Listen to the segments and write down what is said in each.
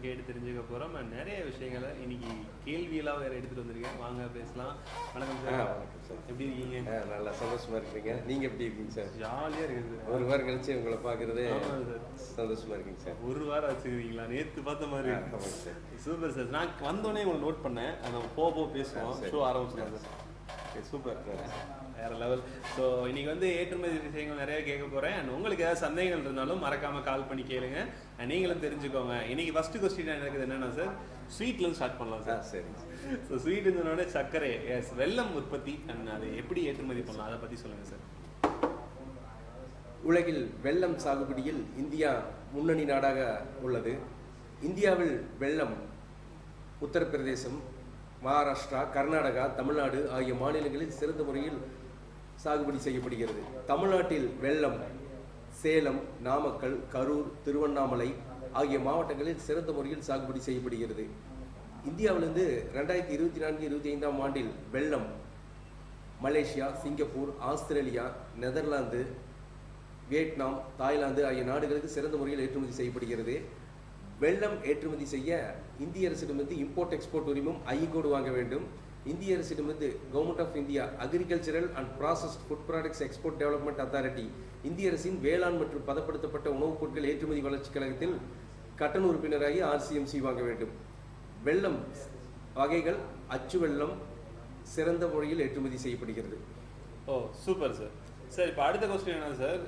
கேட்டு தெரிஞ்சுக்க போகிறோம். நிறைய விஷயங்களை இன்னைக்கு கேள்வியெல்லாம் வேறு எடுத்துகிட்டு வந்திருக்கேன். வாங்க பேசலாம். வணக்கம் சார். வணக்கம் சார். எப்படி இருக்கீங்க? நல்லா சந்தோஷமா இருக்கிறீங்க. நீங்கள் எப்படி இருக்கீங்க சார்? ஜாலியாக இருக்குது. ஒரு வாரம் கழிச்சு உங்களை பார்க்குறதே சந்தோஷமா இருக்குங்க சார். ஒரு வாரம் வச்சுக்கிறீங்களா? நேற்று பார்த்த மாதிரி. ஆமாங்க சார். Super sir. நான் வந்தோடனே உங்களை நோட் பண்ணேன். நம்ம போக பேசுவோம். ஷோ ஆரம்பிச்சிடலாம் சார். சூப்பர், வேற லெவல். ஸோ இன்னைக்கு வந்து ஏற்றுமதி விஷயங்கள் நிறைய கேட்க போகிறேன். அண்ட் உங்களுக்கு ஏதாவது சந்தேகங்கள் இருந்தாலும் மறக்காமல் கால் பண்ணி கேளுங்க. நீங்களும் தெரிஞ்சுக்கோங்க. இன்னைக்கு ஃபஸ்ட்டு கொஸ்டின் எனக்கு என்னென்னா சார், ஸ்வீட்லேருந்து ஸ்டார்ட் பண்ணலாம் சார். சரி. ஸோ ஸ்வீட்டுன்னு சர்க்கரை, எஸ், வெல்லம் உற்பத்தி அண்ட் அதை எப்படி ஏற்றுமதி பண்ணலாம் அதை பற்றி சொல்லுங்கள் சார். உலகில் வெல்லம் சாகுபடியில் இந்தியா முன்னணி நாடாக உள்ளது. இந்தியாவில் வெல்லம் உத்தரப்பிரதேசம், மகாராஷ்டிரா, கர்நாடகா, தமிழ்நாடு ஆகிய மாநிலங்களில் சிறந்த முறையில் சாகுபடி செய்யப்படுகிறது. தமிழ்நாட்டில் வெல்லம் சேலம், நாமக்கல், கரூர், திருவண்ணாமலை ஆகிய மாவட்டங்களில் சிறந்த முறையில் சாகுபடி செய்யப்படுகிறது. இந்தியாவிலிருந்து 2024-25 ஆண்டில் வெல்லம் Malaysia, Singapore, Australia, Netherlands, Vietnam, Thailand ஆகிய நாடுகளுக்கு சிறந்த முறையில் ஏற்றுமதி செய்யப்படுகிறது. வெல்லம் ஏற்றுமதி செய்ய இந்திய அரசிடமிருந்து இம்போர்ட் எக்ஸ்போர்ட் உரிமம் ஐ கோடு வாங்க வேண்டும். இந்திய அரசிடமிருந்து government of India agricultural and processed food products export development authority, இந்திய அரசின் வேளாண் மற்றும் பதப்படுத்தப்பட்ட உணவுப் பொருட்கள் ஏற்றுமதி வளர்ச்சி கழகத்தில் கட்டண உறுப்பினராகி RCMC வாங்க வேண்டும். வெல்லம் வகைகள் அச்சு வெல்லம் சிறந்த முறையில் ஏற்றுமதி செய்யப்படுகிறது. ஓ சூப்பர் சார். சார் இப்போ அடுத்த கொஸ்டின் என்ன சார்,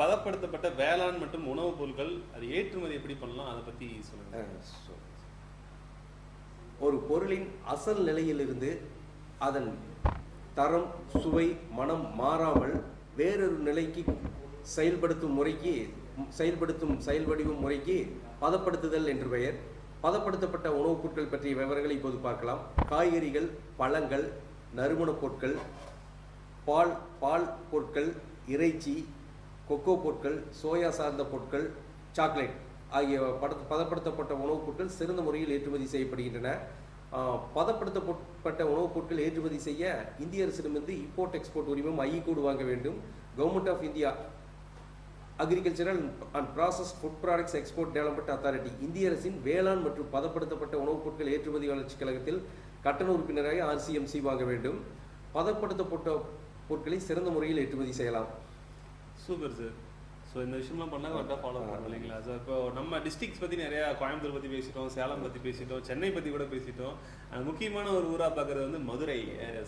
பதப்படுத்தப்பட்ட வேளாண் மற்றும் உணவுப் பொருட்கள் அது ஏற்றுமதி எப்படி பண்ணலாம் அதை பற்றி சொல்லுங்கள். ஒரு பொருளின் அசல் நிலையிலிருந்து அதன் தரம், சுவை, மனம் மாறாமல் வேறொரு நிலைக்கு செயல்வடிவும் முறைக்கு பதப்படுத்துதல் என்று பெயர். பதப்படுத்தப்பட்ட உணவுப் பொருட்கள் பற்றிய விவரங்களை இப்போது பார்க்கலாம். காய்கறிகள், பழங்கள், நறுமணப் பொருட்கள், பால் பொருட்கள், இறைச்சி, கொக்கோ பொருட்கள், சோயா சார்ந்த பொருட்கள், சாக்லேட் ஆகிய பதப்படுத்தப்பட்ட உணவுப் பொருட்கள் சிறந்த முறையில் ஏற்றுமதி செய்யப்படுகின்றன. பதப்படுத்தப்பட்ட உணவுப் பொருட்கள் ஏற்றுமதி செய்ய இந்திய அரசிடமிருந்து இம்போர்ட் எக்ஸ்போர்ட் உரிமம் ஐ கோடு வாங்க வேண்டும். Government of India agricultural and processed food products export development authority, இந்திய அரசின் வேளாண் மற்றும் பதப்படுத்தப்பட்ட உணவுப் பொருட்கள் ஏற்றுமதி வளர்ச்சி கழகத்தில் கட்டண உறுப்பினராக RCMC வாங்க வேண்டும். பதப்படுத்தப்பட்ட பொருட்களை சிறந்த முறையில் ஏற்றுமதி செய்யலாம். Super sir. ஸோ இந்த விஷயம்லாம் பண்ணால் கரெக்டாக ஃபாலோ பண்ணணும் இல்லைங்களா சார்? இப்போ நம்ம டிஸ்ட்ரிக்ஸ் பற்றி நிறையா கோயம்புத்தூர் பற்றி பேசிட்டோம், சேலம் பற்றி பேசிட்டோம், சென்னை பற்றி கூட பேசிட்டோம். முக்கியமான ஒரு ஊராக பார்க்குறது வந்து மதுரை.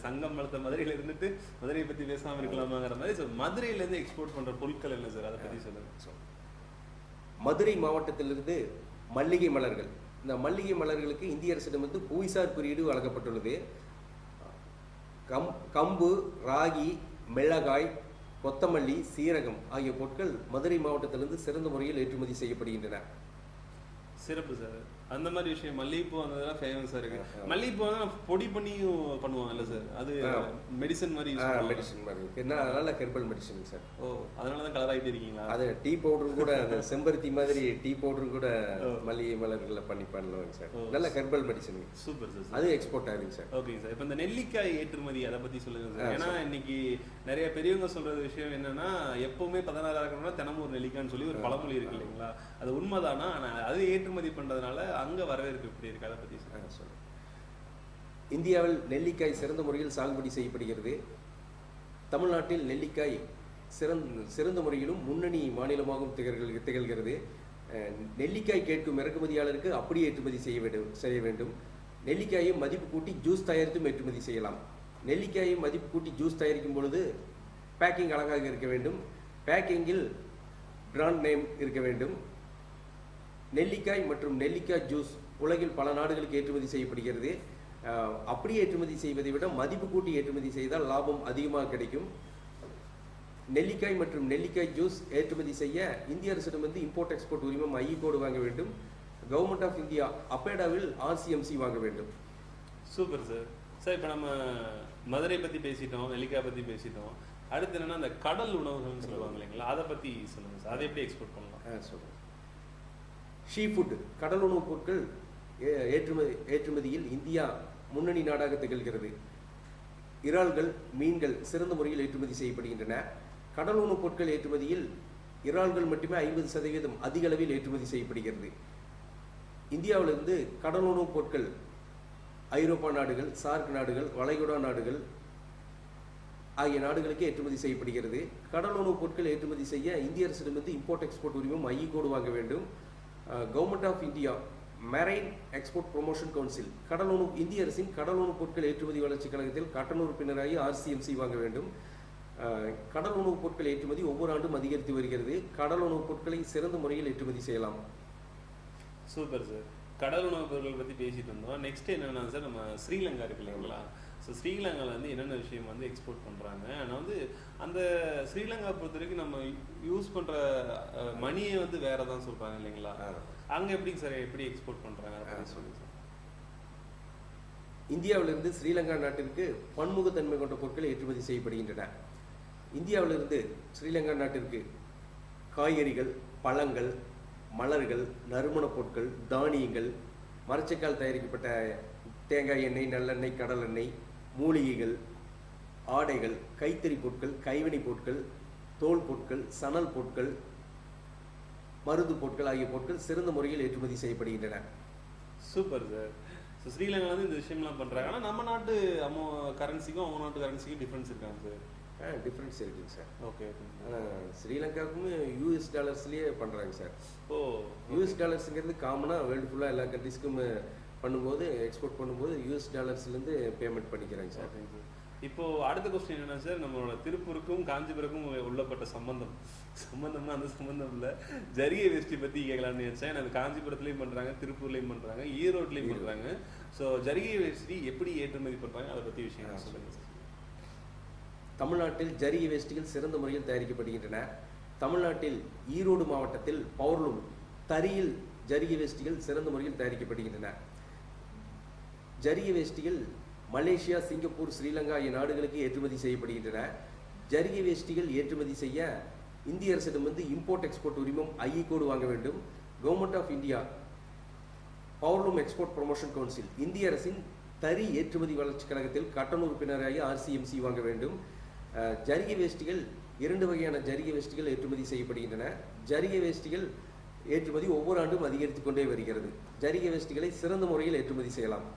சங்கம் வளர்த்த மதுரையில் இருந்துட்டு மதுரையை பற்றி பேசாமல் இருக்கலாமாங்கிற மாதிரி. ஸோ மதுரையிலேருந்து எக்ஸ்போர்ட் பண்ணுற பொருட்கள் என்ன சார், அதை பற்றி சொல்லுங்கள். மதுரை மாவட்டத்திலிருந்து மல்லிகை மலர்கள். இந்த மல்லிகை மலர்களுக்கு இந்திய அரசிடமிருந்து புவிசார் குறியீடு வழங்கப்பட்டுள்ளது. கம்பு, ராகி, மிளகாய், கொத்தமல்லி, சீரகம் ஆகிய பொருட்கள் மதுரை மாவட்டத்திலிருந்து சிறந்த முறையில் ஏற்றுமதி செய்யப்படுகின்றன. சிறப்பு சார். அந்த மாதிரி விஷயம் மல்லிகைப்பூ வந்ததெல்லாம் ஃபேமஸாக இருக்கு. மல்லிகைப்பூ வந்து பொடி பண்ணியும் பண்ணுவாங்கல்ல சார், அது மெடிசன் மாதிரி மெடிசன் மாதிரி இருக்கு. நல்ல ஹெர்பல் மெடிசன் சார். ஓ அதனால தான் கலர் ஆகிட்டு இருக்கீங்களா? அது டீ பவுடரும் கூட அந்த செம்பருத்தி மாதிரி டீ பவுடரும் கூட மல்லிகை மலர்களில் பண்ணலாம் சார். நல்ல ஹெர்பல் மெடிசன். Super sir. அது எக்ஸ்போர்ட் ஆகுதுங்க சார். ஓகேங்க சார். இப்போ இந்த நெல்லிக்காய் ஏற்றுமதி அதை பற்றி சொல்லுங்க சார். ஏன்னா இன்னைக்கு நிறைய பெரியவங்க சொல்ற விஷயம் என்னன்னா, எப்பவுமே 16 இருக்கணும்னா தினமும் ஒரு நெல்லிக்காய்னு சொல்லி ஒரு பழமொழி இருக்கு இல்லைங்களா? அது உண்மைதானா? ஆனால் அது ஏற்றுமதி பண்றதுனால அங்க வரவேற்பு எப்படி இருக்கு, அதை பற்றி சொல்லுங்க. இந்தியாவில் நெல்லிக்காய் சிறந்த முறையில் சாகுபடி செய்யப்படுகிறது. தமிழ்நாட்டில் நெல்லிக்காய் சிறந்த முறையிலும் முன்னணி மாநிலமாகவும் திகழ்கிறது. நெல்லிக்காய் கேட்கும் இறக்குமதியாளருக்கு அப்படியே ஏற்றுமதி செய்ய வேண்டும். நெல்லிக்காயை மதிப்பு கூட்டி ஜூஸ் தயாரித்தும் ஏற்றுமதி செய்யலாம். நெல்லிக்காயை மதிப்பு கூட்டி ஜூஸ் தயாரிக்கும் பொழுது பேக்கிங் அழகாக இருக்க வேண்டும். பேக்கிங்கில் பிராண்ட் நேம் இருக்க வேண்டும். நெல்லிக்காய் மற்றும் நெல்லிக்காய் ஜூஸ் உலகில் பல நாடுகளுக்கு ஏற்றுமதி செய்யப்படுகிறது. அப்படியே ஏற்றுமதி செய்வதை விட மதிப்பு கூட்டி ஏற்றுமதி செய்தால் லாபம் அதிகமாக கிடைக்கும். நெல்லிக்காய் மற்றும் நெல்லிக்காய் ஜூஸ் ஏற்றுமதி செய்ய இந்திய அரசிடமிருந்து இம்போர்ட் எக்ஸ்போர்ட் உரிமம் ஐ கோடு வாங்க வேண்டும். கவர்மெண்ட் ஆஃப் இந்தியா அப்பேடாவில் RCMC வாங்க வேண்டும். Super sir. சார் இப்போ நம்ம மதுரை பற்றி பேசிட்டோம், நெல்லிக்காய் பற்றி பேசிட்டோம். அடுத்து என்னன்னா அந்த கடல் உணவுகள்னு சொல்லுவாங்க இல்லைங்களா, அதை பற்றி சொல்லுங்கள் சார். அதை எப்படி எக்ஸ்போர்ட் பண்ணலாம்? சொல்லுங்கள். ஷீ ஃபுட் கடல் உணவுப் பொருட்கள் ஏற்றுமதியில் இந்தியா முன்னணி நாடாக திகழ்கிறது. இறால்கள், மீன்கள் சிறந்த முறையில் ஏற்றுமதி செய்யப்படுகின்றன. கடல் உணவுப் பொருட்கள் ஏற்றுமதியில் இறால்கள் மட்டுமே 50% அதிக அளவில் ஏற்றுமதி செய்யப்படுகிறது. இந்தியாவிலிருந்து கடல் உணவுப் பொருட்கள் ஐரோப்பா நாடுகள், சார்க் நாடுகள், வளைகுடா நாடுகள் ஆகிய நாடுகளுக்கு ஏற்றுமதி செய்யப்படுகிறது. கடல் உணவுப் பொருட்கள் ஏற்றுமதி செய்ய இந்திய அரசிடமிருந்து இம்போர்ட் எக்ஸ்போர்ட் உரிமம் ஐஇ கோடு வாங்க வேண்டும். Government of India marine export promotion council இந்திய அரசின் கடல் உணவுப் பொருட்கள் ஏற்றுமதி வளர்ச்சி கழகத்தில் கட்டண உறுப்பினராகி ஆர்சிஎம்சி வாங்க வேண்டும். கடல் உணவுப் பொருட்கள் ஏற்றுமதி ஒவ்வொரு ஆண்டும் அதிகரித்து வருகிறது. கடல் உணவுப் பொருட்களை சிறந்த முறையில் ஏற்றுமதி செய்யலாம். Super sir. கடல் உணவுப் பொருட்கள் பற்றி பேசிட்டு இருந்தோம். நெக்ஸ்ட் என்னன்னா சார், நம்ம ஸ்ரீலங்கா இருக்கு இல்லைங்களா? ஸோ ஸ்ரீலங்காவில் வந்து என்னென்ன விஷயம் வந்து எக்ஸ்போர்ட் பண்ணுறாங்க, ஆனால் வந்து அந்த ஸ்ரீலங்கா பொறுத்த வரைக்கும் நம்ம யூஸ் பண்ணுற மணியை வந்து வேற தான் சொல்கிறாங்க இல்லைங்களா? அங்கே எப்படிங்க சார், எப்படி எக்ஸ்போர்ட் பண்ணுறாங்க அப்படின்னு சொல்லுங்க சார். இந்தியாவிலிருந்து ஸ்ரீலங்கா நாட்டிற்கு பன்முகத்தன்மை கொண்ட பொருட்கள் ஏற்றுமதி செய்யப்படுகின்றன. இந்தியாவிலிருந்து ஸ்ரீலங்கா நாட்டிற்கு காய்கறிகள், பழங்கள், மலர்கள், நறுமணப் பொருட்கள், தானியங்கள், மரச்சக்கால் தயாரிக்கப்பட்ட தேங்காய் எண்ணெய், நல்லெண்ணெய், கடல் எண்ணெய், மூலிகைகள், ஆடைகள், கைத்தறி பொருட்கள், கைவினைப் பொருட்கள், தோல் பொருட்கள், சணல் பொருட்கள், மருந்து பொருட்கள் ஆகிய பொருட்கள் சிறந்த முறையில் ஏற்றுமதி செய்யப்படுகின்றன. Super sir. ஸோ ஸ்ரீலங்கா வந்து இந்த விஷயம்லாம் பண்ணுறாங்க. ஆனால் நம்ம நாட்டு கரன்சிக்கும் அவங்க நாட்டு கரன்சிக்கும் டிஃப்ரென்ஸ் இருக்காங்க சார்? டிஃப்ரென்ஸ் இருக்குங்க சார். ஓகே. ஸ்ரீலங்காவுக்குமே யூஎஸ் டாலர்ஸ்லேயே பண்ணுறாங்க சார். யூஎஸ் டாலர்ஸுங்கிறது காமனாக வேர்ல்டு ஃபுல்லாக எல்லா கண்ட்ரிஸ்க்கும் பண்ணும்போது, எக்ஸ்போர்ட் பண்ணும்போது யூஎஸ் டாலர்ஸ்லேருந்து பேமெண்ட் பண்ணிக்கிறாங்க சார். இப்போ அடுத்த கொஸ்டின் என்னன்னா சார், நம்மளோட திருப்பூருக்கும் காஞ்சிபுரக்கும் உள்ளப்பட்ட சம்பந்தம்னா அந்த சம்பந்தம் இல்லை, ஜரிகை வேஷ்டி பற்றி கேட்கலான்னு நினைச்சேன். அது காஞ்சிபுரத்துலேயும் பண்ணுறாங்க, திருப்பூர்லேயும் பண்ணுறாங்க, ஈரோட்லேயும் பண்ணுறாங்க. ஸோ ஜரிகை வேஷ்டி எப்படி ஏற்றுமதி பண்ணுறாங்க அதை பற்றி விஷயம் சொல்லுங்கள் சார். தமிழ்நாட்டில் ஜரிகை வேஷ்டிகள் சிறந்த முறையில் தயாரிக்கப்படுகின்றன. தமிழ்நாட்டில் ஈரோடு மாவட்டத்தில் பவர்லூம் தறியில் ஜரிகை வேஷ்டிகள் சிறந்த முறையில் தயாரிக்கப்படுகின்றன. ஜரிகை வேஷ்டிகள் மலேசியா, சிங்கப்பூர், ஸ்ரீலங்கா ஆகிய நாடுகளுக்கு ஏற்றுமதி செய்யப்படுகின்றன. ஜரிகை வேஷ்டிகள் ஏற்றுமதி செய்ய இந்திய அரசிடமிருந்து இம்போர்ட் எக்ஸ்போர்ட் உரிமம் ஐஇ கோடு வாங்க வேண்டும். Government of India powerloom export promotion council இந்திய அரசின் தறி ஏற்றுமதி வளர்ச்சி கழகத்தில் கட்டண உறுப்பினராகி ஆர்சிஎம்சி வாங்க வேண்டும். ஜரிகை வேஷ்டிகள் 2 வகையான ஜரிகை வேஷ்டிகள் ஏற்றுமதி செய்யப்படுகின்றன. ஜரிகை வேஷ்டிகள் ஏற்றுமதி ஒவ்வொரு ஆண்டும் அதிகரித்துக் கொண்டே வருகிறது. ஜரிகை வேஷ்டிகளை சிறந்த முறையில் ஏற்றுமதி செய்யலாம்.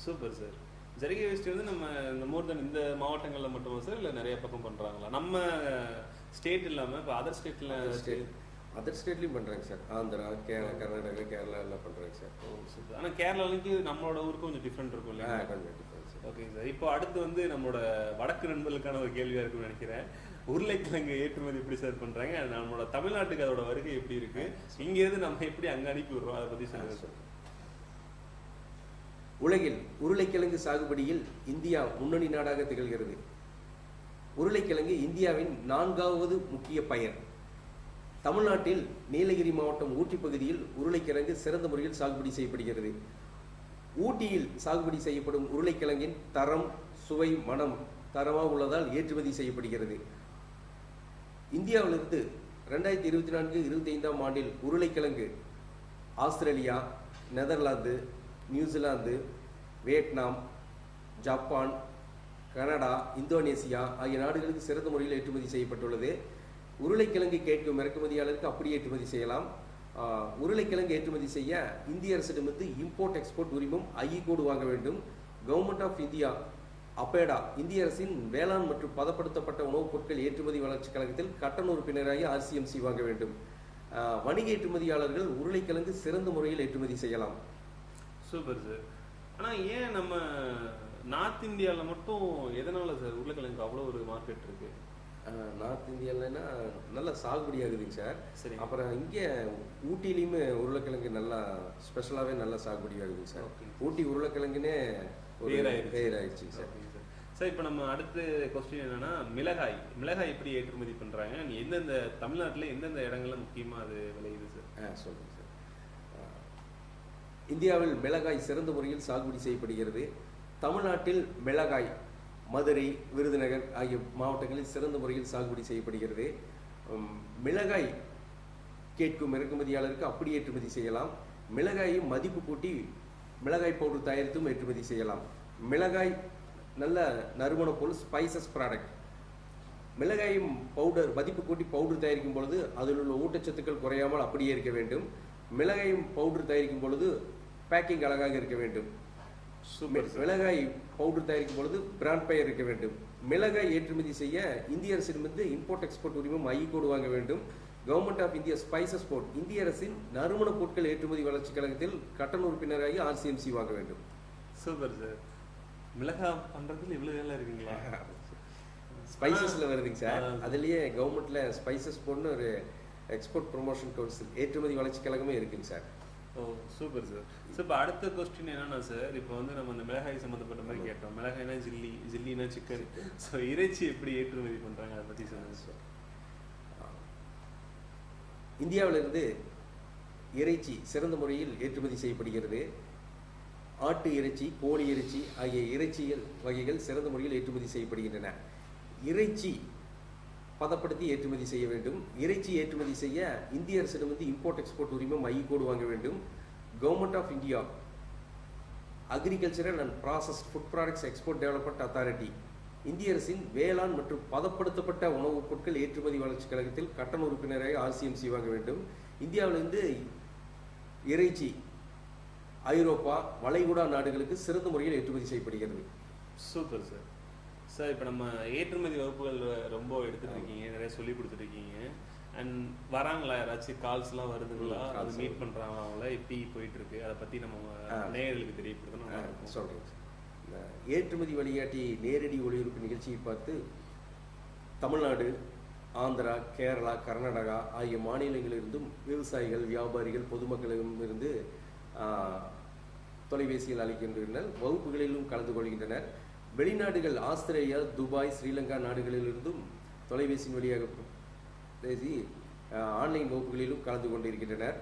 Super sir. ஜரிகை வேஷ்டி வந்து நம்ம இந்த மோர் தென் இந்த மாவட்டங்களில் மட்டுமா சார், இல்லை நிறைய பக்கம் பண்ணுறாங்களா? நம்ம ஸ்டேட் இல்லாமல் இப்போ அதர் ஸ்டேட்லையும் பண்ணுறாங்க சார். ஆந்திரா, கர்நாடகா, கேரளா எல்லாம் பண்ணுறாங்க சார். சூப்பர். ஆனால் கேரளாவுக்கு நம்மளோட ஊருக்கு கொஞ்சம் டிஃப்ரெண்ட் இருக்கும் இல்லையா? கொஞ்சம் டிஃப்ரெண்ட் சார். Okay sir. இப்போ அடுத்து வந்து நம்மளோட வடக்கு நண்பர்களுக்கான ஒரு கேள்வியாக இருக்குன்னு நினைக்கிறேன். உருளைக்கிழங்கு ஏற்றுமதி எப்படி சார் பண்ணுறாங்க, நம்மளோட தமிழ்நாட்டுக்கு அதோட வருகை எப்படி இருக்கு, இங்கேருந்து நம்ம எப்படி அங்கே அனுப்பி விடுறோம், அதை பற்றி சொல்லுங்க சார். உலகில் உருளைக்கிழங்கு சாகுபடியில் இந்தியா முன்னணி நாடாக திகழ்கிறது. உருளைக்கிழங்கு இந்தியாவின் 4வது முக்கிய பயிர். தமிழ்நாட்டில் நீலகிரி மாவட்டம் ஊட்டி பகுதியில் உருளைக்கிழங்கு சிறந்த முறையில் சாகுபடி செய்யப்படுகிறது. ஊட்டியில் சாகுபடி செய்யப்படும் உருளைக்கிழங்கின் தரம், சுவை, மனம் தரமாக உள்ளதால் ஏற்றுமதி செய்யப்படுகிறது. இந்தியாவிலிருந்து 2024-25 ஆண்டில் உருளைக்கிழங்கு Australia, Netherlands, New Zealand, Vietnam, Japan, Canada, Indonesia ஆகிய நாடுகளுக்கு சிறந்த முறையில் ஏற்றுமதி செய்யப்பட்டுள்ளது. உருளைக்கிழங்கு கேட்கும் இறக்குமதியாளருக்கு அப்படியே ஏற்றுமதி செய்யலாம். உருளைக்கிழங்கு ஏற்றுமதி செய்ய இந்திய அரசிடமிருந்து இம்போர்ட் எக்ஸ்போர்ட் உரிமம் ஐஇ கோடு வாங்க வேண்டும். கவர்மெண்ட் ஆஃப் இந்தியா அப்பேடா இந்திய அரசின் வேளாண் மற்றும் பதப்படுத்தப்பட்ட உணவுப் பொருட்கள் ஏற்றுமதி வளர்ச்சி கழகத்தில் கட்டண உறுப்பினராகி ஆர்சிஎம்சி வாங்க வேண்டும். வணிக ஏற்றுமதியாளர்கள் உருளைக்கிழங்கு சிறந்த முறையில் ஏற்றுமதி செய்யலாம். Super sir. ஆனால் ஏன் நம்ம நார்த் இந்தியாவில் மட்டும் எதனால சார் உருளைக்கிழங்கு அவ்வளோ ஒரு மார்க்கெட் இருக்கு? நார்த் இந்தியாவில்னா நல்லா சாகுபடி ஆகுதுங்க சார். சரி. அப்புறம் இங்கே ஊட்டிலையுமே உருளைக்கிழங்கு நல்லா ஸ்பெஷலாகவே நல்லா சாகுபடி ஆகுதுங்க சார். ஊட்டி உருளைக்கிழங்குன்னே பெயர் ஆயிடுச்சுங்க சார். சார் இப்போ நம்ம அடுத்த கொஸ்டின் என்னன்னா, மிளகாய் எப்படி ஏற்றுமதி பண்ணுறாங்க, எந்தெந்த தமிழ்நாட்டில் எந்தெந்த இடங்கள்ல முக்கியமாக அது விளையுது சார்? சொல்லுங்கள் சார். இந்தியாவில் மிளகாய் சிறந்த முறையில் சாகுபடி செய்யப்படுகிறது. தமிழ்நாட்டில் மிளகாய் மதுரை, விருதுநகர் ஆகிய மாவட்டங்களில் சிறந்த முறையில் சாகுபடி செய்யப்படுகிறது. மிளகாய் கேட்கும் இறக்குமதியாளருக்கு அப்படி ஏற்றுமதி செய்யலாம். மிளகாயை மதிப்பு கூட்டி மிளகாய் பவுடர் தயாரித்தும் ஏற்றுமதி செய்யலாம். மிளகாய் நல்ல நறுமண பொருள், ஸ்பைசஸ் ப்ராடக்ட். மிளகாயும் பவுடர் மதிப்பு கூட்டி பவுடர் தயாரிக்கும் பொழுது அதில் உள்ள ஊட்டச்சத்துக்கள் குறையாமல் அப்படியே இருக்க வேண்டும். மிளகாயும் பவுடர் தயாரிக்கும் பொழுது பேக்கிங் அழகாக இருக்க வேண்டும். Super sir. மிளகாய் பவுடர் தயாரிக்கும் பொழுது பிராண்ட் பெயர் இருக்க வேண்டும். மிளகாய் ஏற்றுமதி செய்ய இந்திய அரசிடமிருந்து இம்போர்ட் எக்ஸ்போர்ட் உரிமம் ஐ கோடு வாங்க வேண்டும். Government of India spices board இந்திய அரசின் நறுமணப் பொருட்கள் ஏற்றுமதி வளர்ச்சி கழகத்தில் கட்டண உறுப்பினராகி ஆர்சிஎம்சி வாங்க வேண்டும். Super sir. மிளகாய் பண்றதுல இவ்வளவு வேலை இருக்குங்களா? ஸ்பைசஸ்ல வருதுங்க சார். அதுலயே கவர்மெண்ட்ல ஸ்பைசஸ் போர்ட்னு ஒரு எக்ஸ்போர்ட் ப்ரொமோஷன் கவுன்சில் ஏற்றுமதி வளர்ச்சி கழகமே இருக்குங்க சார். ஓ சூப்பர் சார். ஸோ இப்போ அடுத்த கொஸ்டின் என்னன்னா சார், இப்போ வந்து நம்ம இந்த மிளகாய் சம்மந்தப்பட்ட மாதிரி கேட்டோம். மிளகாய்னா ஜில்லினா சிக்கன். ஸோ இறைச்சி எப்படி ஏற்றுமதி பண்றாங்க, அதை பத்தி சொல்லுங்க சார். இந்தியாவிலிருந்து இறைச்சி சிறந்த முறையில் ஏற்றுமதி செய்யப்படுகிறது. ஆட்டு இறைச்சி, கோழி இறைச்சி ஆகிய இறைச்சிகள் வகைகள் சிறந்த முறையில் ஏற்றுமதி செய்யப்படுகின்றன. இறைச்சி பதப்படுத்தி ஏற்றுமதி செய்ய வேண்டும். இறைச்சி ஏற்றுமதி செய்ய இந்திய அரசிடமிருந்து இம்போர்ட் எக்ஸ்போர்ட் உரிமம் ஐ கோடு வாங்க வேண்டும். Government of India agricultural and processed food products export development authority இந்திய அரசின் வேளாண் மற்றும் பதப்படுத்தப்பட்ட உணவுப் பொருட்கள் ஏற்றுமதி வளர்ச்சி கழகத்தில் கட்டண உறுப்பினராக ஆர்சிஎம்சி வாங்க வேண்டும். இந்தியாவிலிருந்து இறைச்சி ஐரோப்பா வளைகுடா நாடுகளுக்கு சிறந்த முறையில் ஏற்றுமதி செய்யப்படுகிறது. Super sir. சார் இப்போ நம்ம ஏற்றுமதி வகுப்புகள் ரொம்ப எடுத்துட்டு இருக்கீங்க, நிறைய சொல்லி கொடுத்துருக்கீங்க. அண்ட் வராங்களா யாராச்சும் கால்ஸ்லாம் வருதுங்களா, அது மீட் பண்ணுறாங்க, அவங்கள எப்படி போயிட்டு இருக்கு, அதை பற்றி நம்ம நேயர்களுக்கு தெரியப்படுத்தணும் சொல்கிறேன். ஏற்றுமதி வழிகாட்டி நேரடி ஒளிபரப்பு நிகழ்ச்சியை பார்த்து தமிழ்நாடு, ஆந்திரா, கேரளா, கர்நாடகா ஆகிய மாநிலங்களிலிருந்தும் விவசாயிகள், வியாபாரிகள், பொதுமக்களிடமிருந்து தொலைபேசியில் அழைக்கின்றனர். வகுப்புகளிலும் கலந்து கொள்கின்றனர். வெளிநாடுகள் ஆஸ்திரேலியா, துபாய், ஸ்ரீலங்கா நாடுகளிலிருந்தும் தொலைபேசியின் வழியாக பேசி ஆன்லைன் வகுப்புகளிலும் கலந்து கொண்டிருக்கின்றனர்.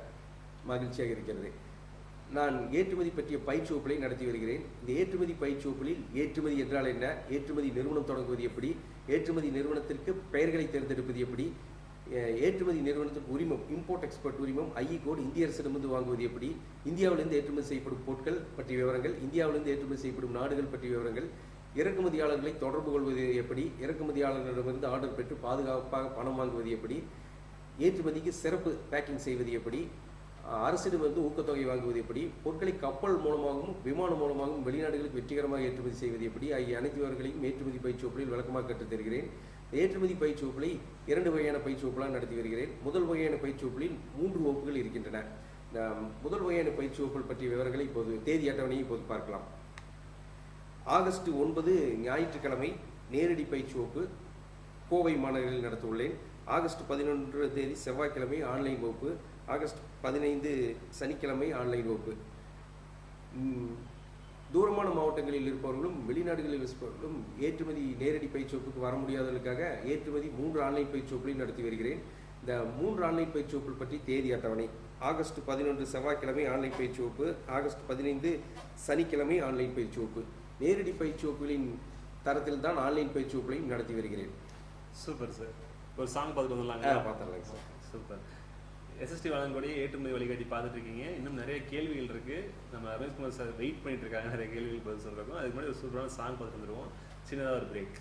மகிழ்ச்சியாக இருக்கிறது. நான் ஏற்றுமதி பற்றிய பயிற்சி வகுப்புகளை நடத்தி வருகிறேன். இந்த ஏற்றுமதி பயிற்சி வகுப்புகளில் ஏற்றுமதி என்றால் என்ன, ஏற்றுமதி நிறுவனம் தொடங்குவது எப்படி, ஏற்றுமதி நிறுவனத்திற்கு பெயர்களை தேர்ந்தெடுப்பது எப்படி, ஏற்றுமதி நிறுவனத்துக்கு உரிமம் இம்போர்ட் எக்ஸ்போர்ட் உரிமம் ஐ கோடு இந்திய அரசிடமிருந்து வாங்குவது எப்படி, இந்தியாவிலிருந்து ஏற்றுமதி செய்யப்படும் பொருட்கள் பற்றிய விவரங்கள், இந்தியாவிலிருந்து ஏற்றுமதி செய்யப்படும் நாடுகள் பற்றிய விவரங்கள், இறக்குமதியாளர்களை தொடர்பு கொள்வது எப்படி, இறக்குமதியாளர்களிடமிருந்து ஆர்டர் பெற்று பாதுகாப்பாக பணம் வாங்குவது எப்படி, ஏற்றுமதிக்கு சிறப்பு பேக்கிங் செய்வது எப்படி, அரசிடமிருந்து ஊக்கத்தொகை வாங்குவது எப்படி, பொருட்களை கப்பல் மூலமாகவும் விமானம் மூலமாகவும் வெளிநாடுகளுக்கு வெற்றிகரமாக ஏற்றுமதி செய்வது எப்படி ஆகிய அனைத்து விவரங்களையும் ஏற்றுமதி பயிற்சி வகுப்புகளில் விளக்கமாக கற்றுத் தருகிறேன். ஏற்றுமதி பயிற்சி வகுப்புகளை 2 வகையான பயிற்சி வகுப்புகளாக நடத்தி வருகிறேன். முதல் வகையான பயிற்சி வகுப்புகளில் 3 வகுப்புகள் இருக்கின்றன. இந்த முதல் வகையான பயிற்சி வகுப்புகள் பற்றிய விவரங்களை இப்போது தேதி அட்டவணையை இப்போது பார்க்கலாம். ஆகஸ்ட் 9 ஞாயிற்றுக்கிழமை நேரடி பயிற்சி வகுப்பு கோவை மாநகரில் நடத்த உள்ளேன். ஆகஸ்ட் 11 தேதி செவ்வாய்க்கிழமை ஆன்லைன் வகுப்பு. ஆகஸ்ட் 15 சனிக்கிழமை ஆன்லைன் வகுப்பு. தூரமான மாவட்டங்களில் இருப்பவர்களும் வெளிநாடுகளில் வசிப்பவர்களும் ஏற்றுமதி நேரடி பயிற்சி வகுப்புக்கு வர முடியாதவர்களுக்காக ஏற்றுமதி 3 ஆன்லைன் பயிற்சி வகுப்புகளையும் நடத்தி வருகிறேன். இந்த 3 ஆன்லைன் பயிற்சி வகுப்புகள் பற்றி தேதி அட்டவணை. ஆகஸ்ட் 11 செவ்வாய்க்கிழமை ஆன்லைன் பயிற்சி வகுப்பு. ஆகஸ்ட் 15 சனிக்கிழமை ஆன்லைன் பயிற்சி வகுப்பு. நேரடி பயிற்சி வகுப்புகளின் தரத்தில் தான் ஆன்லைன் பயிற்சி வகுப்புகளையும் நடத்தி வருகிறேன். Super sir. ஒரு சாங் பார்த்துட்டு வந்துடலாங்க. பார்த்துடலாங்க சார். சூப்பர். எஸ்எஸ்டி வழங்கக்கூடிய ஏற்றுமதி வழிகாட்டி பார்த்துட்டு இருக்கீங்க. இன்னும் நிறைய கேள்விகள் இருக்கு. நம்ம ரமேஷ்குமார் சார் வெயிட் பண்ணிட்டு இருக்காங்க நிறைய கேள்விகள் பதில் சொல்றோம். அதுக்கு முன்னாடி ஒரு சூப்பரான சாங் பார்த்துட்டு வந்துடுவோம். சின்னதாக ஒரு பிரேக்.